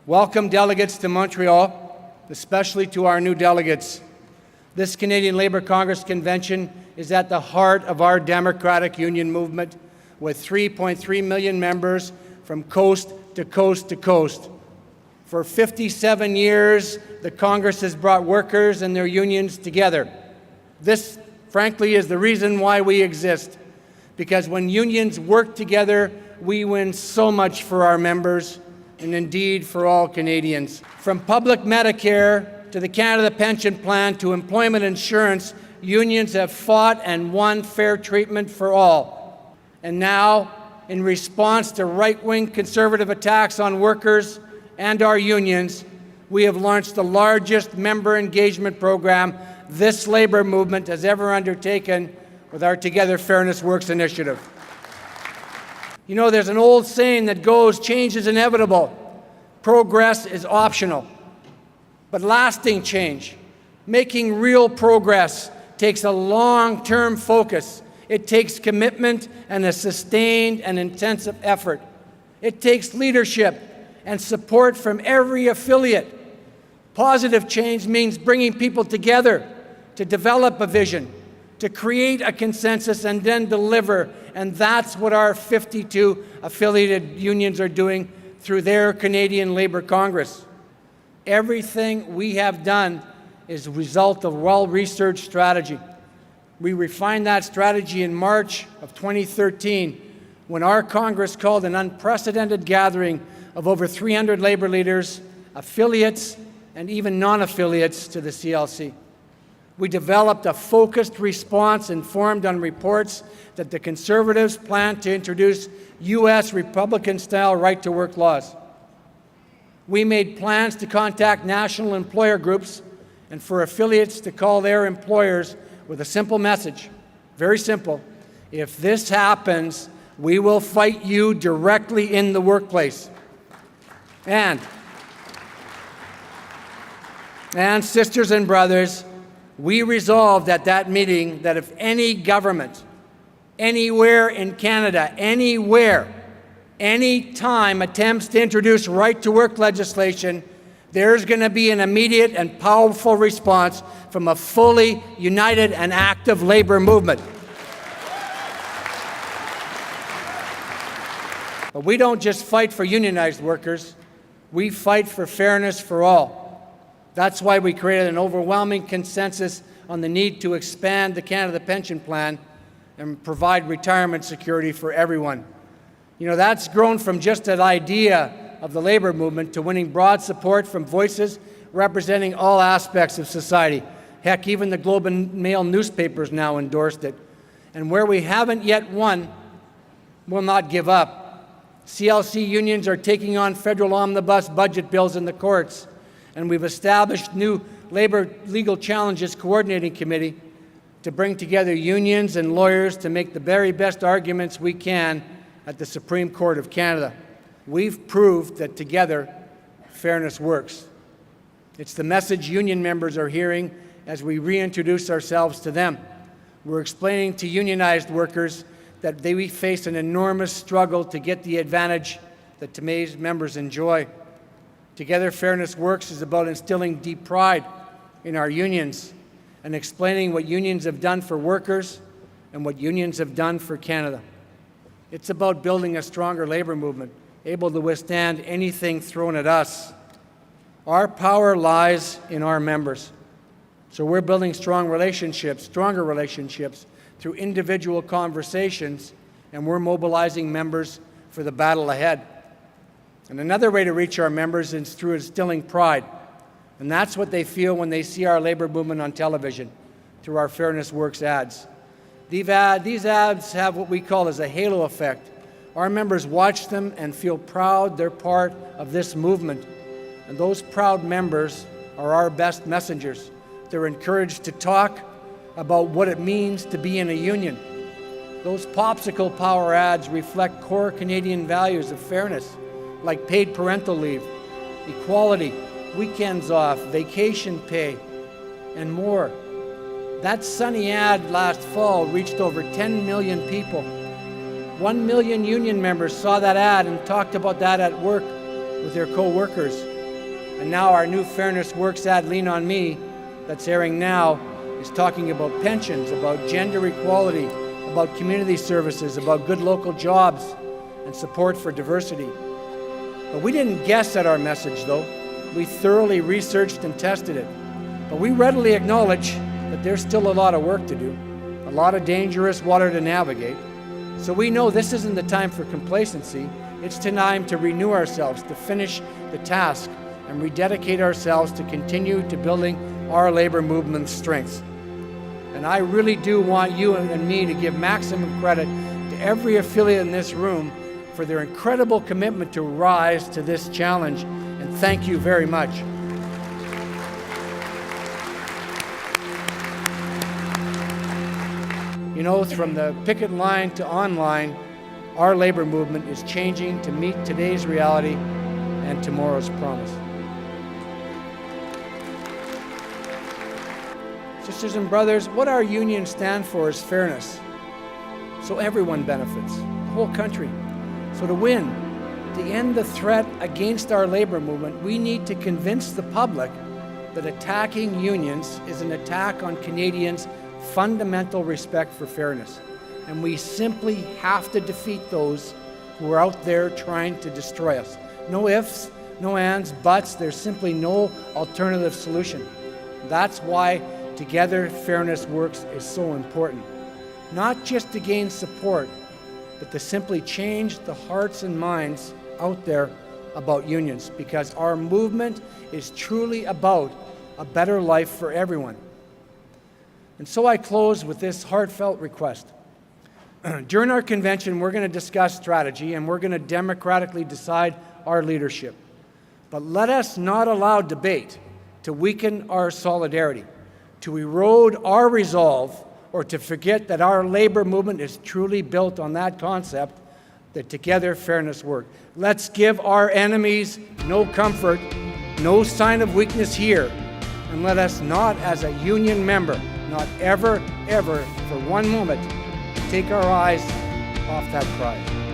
Welcome, delegates to Montreal, especially to our new delegates. This Canadian Labour Congress Convention is at the heart of our democratic union movement, with 3.3 million members from coast to coast to coast. For 57 years, the Congress has brought workers and their unions together. This, frankly, is the reason why we exist, because when unions work together, we win so much for our members, and indeed for all Canadians. From public Medicare to the Canada Pension Plan to employment insurance, unions have fought and won fair treatment for all. And now, in response to right-wing conservative attacks on workers and our unions, we have launched the largest member engagement program this labor movement has ever undertaken with our Together Fairness Works initiative. You know, there's an old saying that goes, change is inevitable, progress is optional. But lasting change, making real progress, takes a long-term focus. It takes commitment and a sustained and intensive effort. It takes leadership and support from every affiliate. Positive change means bringing people together to develop a vision, to create a consensus and then deliver. And that's what our 52 affiliated unions are doing through their Canadian Labour Congress. Everything we have done is a result of well-researched strategy. We refined that strategy in March of 2013 when our Congress called an unprecedented gathering of over 300 labour leaders, affiliates, and even non-affiliates to the CLC. We developed a focused response informed on reports that the Conservatives plan to introduce U.S. Republican-style right-to-work laws. We made plans to contact national employer groups and for affiliates to call their employers with a simple message, very simple: if this happens, we will fight you directly in the workplace. And sisters and brothers, we resolved at that meeting that if any government, anywhere in Canada, anywhere, any time attempts to introduce right-to-work legislation, there's going to be an immediate and powerful response from a fully united and active labour movement. But we don't just fight for unionized workers, we fight for fairness for all. That's why we created an overwhelming consensus on the need to expand the Canada Pension Plan and provide retirement security for everyone. You know, that's grown from just an idea of the labour movement to winning broad support from voices representing all aspects of society. Heck, even the Globe and Mail newspapers now endorsed it. And where we haven't yet won, we'll not give up. CLC unions are taking on federal omnibus budget bills in the courts, and we've established new Labour Legal Challenges Coordinating Committee to bring together unions and lawyers to make the very best arguments we can at the Supreme Court of Canada. We've proved that together, fairness works. It's the message union members are hearing as we reintroduce ourselves to them. We're explaining to unionized workers that we face an enormous struggle to get the advantage that today's members enjoy. Together Fairness Works is about instilling deep pride in our unions and explaining what unions have done for workers and what unions have done for Canada. It's about building a stronger labour movement, able to withstand anything thrown at us. Our power lies in our members. So we're building stronger relationships through individual conversations, and we're mobilizing members for the battle ahead. And another way to reach our members is through instilling pride. And that's what they feel when they see our labour movement on television, through our Fairness Works ads. These ads have what we call as a halo effect. Our members watch them and feel proud they're part of this movement. And those proud members are our best messengers. They're encouraged to talk about what it means to be in a union. Those popsicle power ads reflect core Canadian values of fairness, like paid parental leave, equality, weekends off, vacation pay, and more. That sunny ad last fall reached over 10 million people. 1 million union members saw that ad and talked about that at work with their co-workers. And now our new Fairness Works ad, Lean on Me, that's airing now, is talking about pensions, about gender equality, about community services, about good local jobs, and support for diversity. But we didn't guess at our message, though. We thoroughly researched and tested it. But we readily acknowledge that there's still a lot of work to do, a lot of dangerous water to navigate. So we know this isn't the time for complacency. It's time to renew ourselves, to finish the task, and rededicate ourselves to continue to building our labor movement's strengths. And I really do want you and me to give maximum credit to every affiliate in this room for their incredible commitment to rise to this challenge. And thank you very much. You know, from the picket line to online, our labor movement is changing to meet today's reality and tomorrow's promise. Sisters and brothers, what our unions stand for is fairness. So everyone benefits, the whole country. So to win, to end the threat against our labor movement, we need to convince the public that attacking unions is an attack on Canadians' fundamental respect for fairness. And we simply have to defeat those who are out there trying to destroy us. No ifs, no ands, buts. There's simply no alternative solution. That's why Together Fairness Works is so important. Not just to gain support, but to simply change the hearts and minds out there about unions, because our movement is truly about a better life for everyone. And so I close with this heartfelt request. During our convention, we're going to discuss strategy and we're going to democratically decide our leadership. But let us not allow debate to weaken our solidarity, to erode our resolve, or to forget that our labor movement is truly built on that concept, that together fairness works. Let's give our enemies no comfort, no sign of weakness here, and let us not, as a union member, not ever, ever, for one moment, take our eyes off that prize.